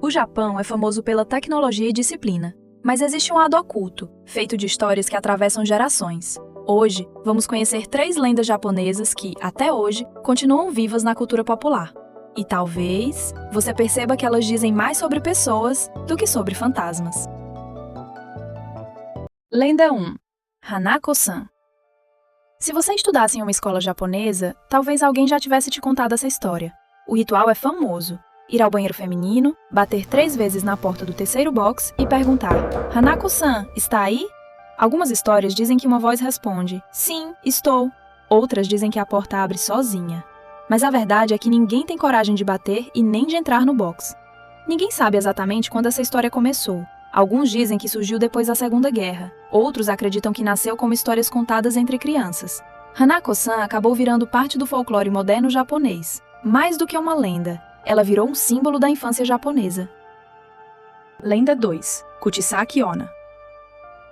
O Japão é famoso pela tecnologia e disciplina, mas existe um lado oculto, feito de histórias que atravessam gerações. Hoje, vamos conhecer 3 lendas japonesas que, até hoje, continuam vivas na cultura popular. E talvez você perceba que elas dizem mais sobre pessoas do que sobre fantasmas. Lenda 1. Hanako-san. Se você estudasse em uma escola japonesa, talvez alguém já tivesse te contado essa história. O ritual é famoso. Ir ao banheiro feminino, bater 3 vezes na porta do terceiro box e perguntar: Hanako-san, está aí? Algumas histórias dizem que uma voz responde: sim, estou. Outras dizem que a porta abre sozinha. Mas a verdade é que ninguém tem coragem de bater e nem de entrar no box. Ninguém sabe exatamente quando essa história começou. Alguns dizem que surgiu depois da Segunda Guerra. Outros acreditam que nasceu como histórias contadas entre crianças. Hanako-san acabou virando parte do folclore moderno japonês. Mais do que uma lenda, ela virou um símbolo da infância japonesa. Lenda 2. Kuchisaki Onna.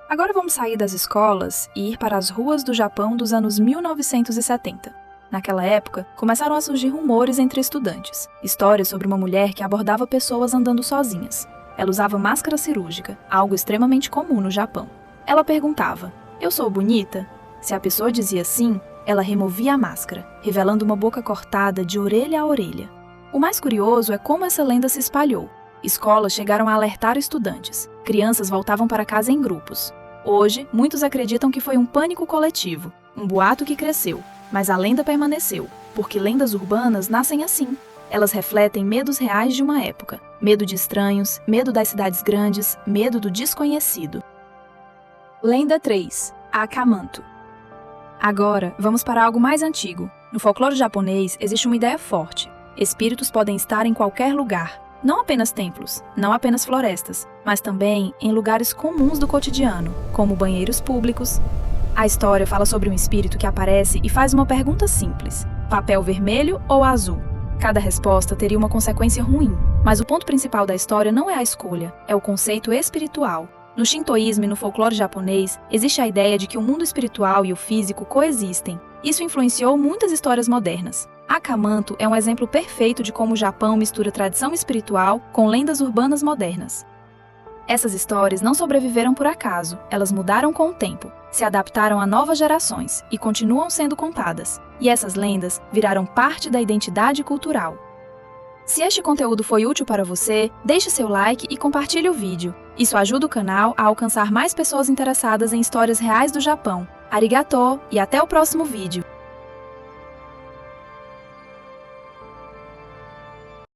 Agora vamos sair das escolas e ir para as ruas do Japão dos anos 1970. Naquela época, começaram a surgir rumores entre estudantes. Histórias sobre uma mulher que abordava pessoas andando sozinhas. Ela usava máscara cirúrgica, algo extremamente comum no Japão. Ela perguntava: eu sou bonita? Se a pessoa dizia sim, ela removia a máscara, revelando uma boca cortada de orelha a orelha. O mais curioso é como essa lenda se espalhou. Escolas chegaram a alertar estudantes. Crianças voltavam para casa em grupos. Hoje, muitos acreditam que foi um pânico coletivo, um boato que cresceu. Mas a lenda permaneceu, porque lendas urbanas nascem assim. Elas refletem medos reais de uma época. Medo de estranhos, medo das cidades grandes, medo do desconhecido. Lenda 3. Akamanto. Agora, vamos para algo mais antigo. No folclore japonês, existe uma ideia forte. Espíritos podem estar em qualquer lugar. Não apenas templos, não apenas florestas, mas também em lugares comuns do cotidiano, como banheiros públicos. A história fala sobre um espírito que aparece e faz uma pergunta simples: papel vermelho ou azul? Cada resposta teria uma consequência ruim, mas o ponto principal da história não é a escolha, é o conceito espiritual. No shintoísmo e no folclore japonês, existe a ideia de que o mundo espiritual e o físico coexistem. Isso influenciou muitas histórias modernas. Akamanto é um exemplo perfeito de como o Japão mistura tradição espiritual com lendas urbanas modernas. Essas histórias não sobreviveram por acaso, elas mudaram com o tempo, se adaptaram a novas gerações e continuam sendo contadas. E essas lendas viraram parte da identidade cultural. Se este conteúdo foi útil para você, deixe seu like e compartilhe o vídeo. Isso ajuda o canal a alcançar mais pessoas interessadas em histórias reais do Japão. Arigatô e até o próximo vídeo!